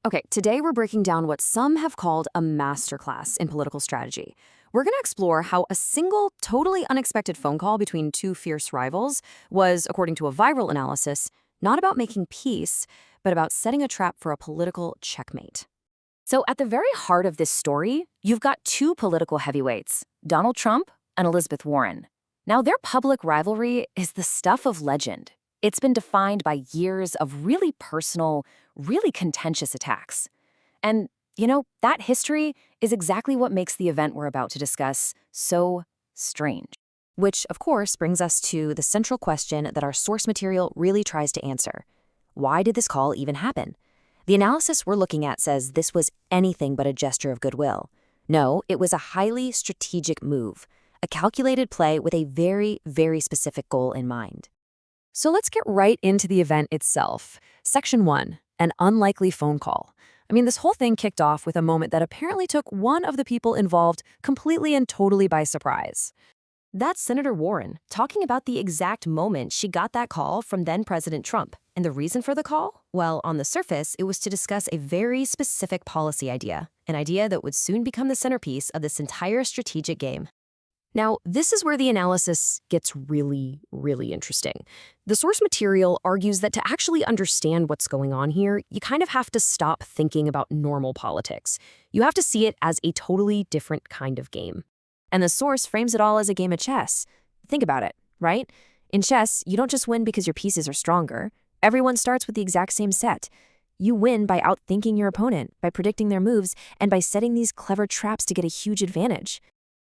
Okay, today we're breaking down what some have called a masterclass in political strategy. We're going to explore how a single, totally unexpected phone call between two fierce rivals was, according to a viral analysis, not about making peace, but about setting a trap for a political checkmate. So at the very heart of this story, you've got two political heavyweights, Donald Trump and Elizabeth Warren. Now, their public rivalry is the stuff of legend. It's been defined by years of really personal, really contentious attacks. And, that history is exactly what makes the event we're about to discuss so strange. Which, of course, brings us to the central question that our source material really tries to answer. Why did this call even happen? The analysis we're looking at says this was anything but a gesture of goodwill. No, it was a highly strategic move, a calculated play with a very, very specific goal in mind. So let's get right into the event itself. Section 1, an unlikely phone call. This whole thing kicked off with a moment that apparently took one of the people involved completely and totally by surprise. That's Senator Warren, talking about the exact moment she got that call from then-President Trump. And the reason for the call? Well, on the surface, it was to discuss a very specific policy idea, an idea that would soon become the centerpiece of this entire strategic game. Now, this is where the analysis gets really, really interesting. The source material argues that to actually understand what's going on here, you kind of have to stop thinking about normal politics. You have to see it as a totally different kind of game. And the source frames it all as a game of chess. Think about it, right? In chess, you don't just win because your pieces are stronger. Everyone starts with the exact same set. You win by outthinking your opponent, by predicting their moves, and by setting these clever traps to get a huge advantage.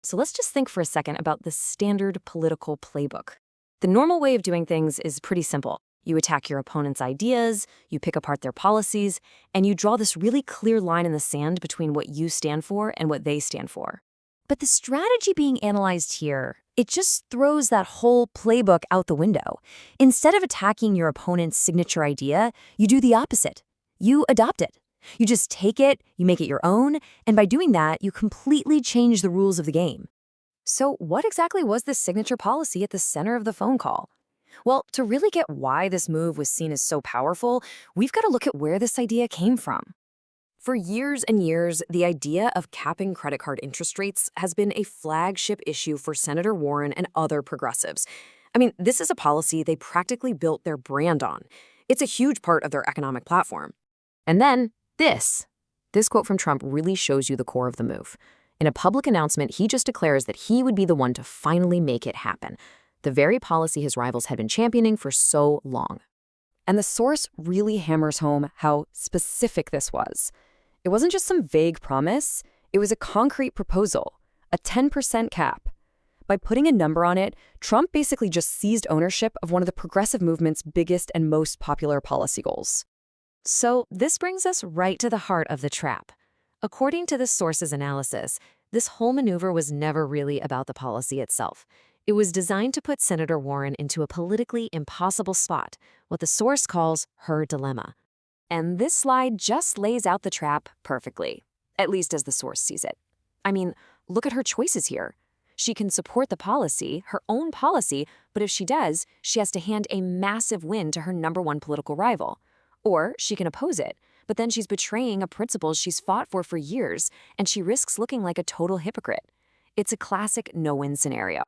So let's just think for a second about the standard political playbook. The normal way of doing things is pretty simple. You attack your opponent's ideas, you pick apart their policies, and you draw this really clear line in the sand between what you stand for and what they stand for. But the strategy being analyzed here, it just throws that whole playbook out the window. Instead of attacking your opponent's signature idea, you do the opposite. You adopt it. You just take it, you make it your own, and by doing that, you completely change the rules of the game. So what exactly was this signature policy at the center of the phone call? Well, to really get why this move was seen as so powerful, we've got to look at where this idea came from. For years and years, the idea of capping credit card interest rates has been a flagship issue for Senator Warren and other progressives. This is a policy they practically built their brand on. It's a huge part of their economic platform. And then, This quote from Trump really shows you the core of the move. In a public announcement, he just declares that he would be the one to finally make it happen, the very policy his rivals had been championing for so long. And the source really hammers home how specific this was. It wasn't just some vague promise, it was a concrete proposal, a 10% cap. By putting a number on it, Trump basically just seized ownership of one of the progressive movement's biggest and most popular policy goals. So this brings us right to the heart of the trap. According to the source's analysis, this whole maneuver was never really about the policy itself. It was designed to put Senator Warren into a politically impossible spot, what the source calls her dilemma. And this slide just lays out the trap perfectly, at least as the source sees it. Look at her choices here. She can support the policy, her own policy, but if she does, she has to hand a massive win to her #1 political rival. Or she can oppose it, but then she's betraying a principle she's fought for years, and she risks looking like a total hypocrite. It's a classic no-win scenario.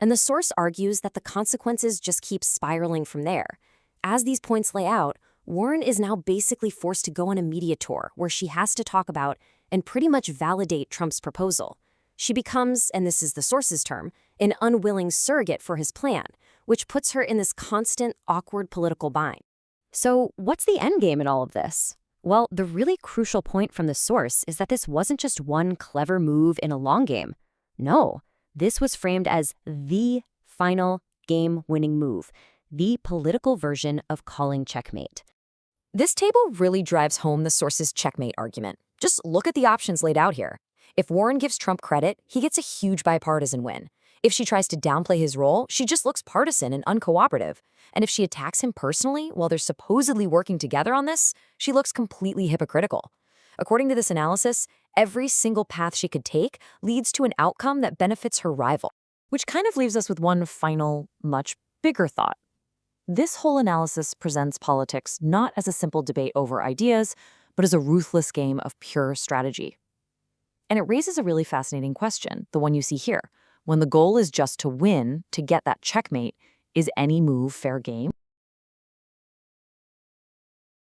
And the source argues that the consequences just keep spiraling from there. As these points lay out, Warren is now basically forced to go on a media tour where she has to talk about and pretty much validate Trump's proposal. She becomes, and this is the source's term, an unwilling surrogate for his plan, which puts her in this constant, awkward political bind. So what's the end game in all of this? Well, the really crucial point from the source is that this wasn't just one clever move in a long game. No, this was framed as the final game-winning move, the political version of calling checkmate. This table really drives home the source's checkmate argument. Just look at the options laid out here. If Warren gives Trump credit, he gets a huge bipartisan win. If she tries to downplay his role, she just looks partisan and uncooperative. And if she attacks him personally while they're supposedly working together on this, she looks completely hypocritical. According to this analysis, every single path she could take leads to an outcome that benefits her rival. Which kind of leaves us with one final, much bigger thought. This whole analysis presents politics not as a simple debate over ideas, but as a ruthless game of pure strategy. And it raises a really fascinating question, the one you see here. When the goal is just to win, to get that checkmate, is any move fair game?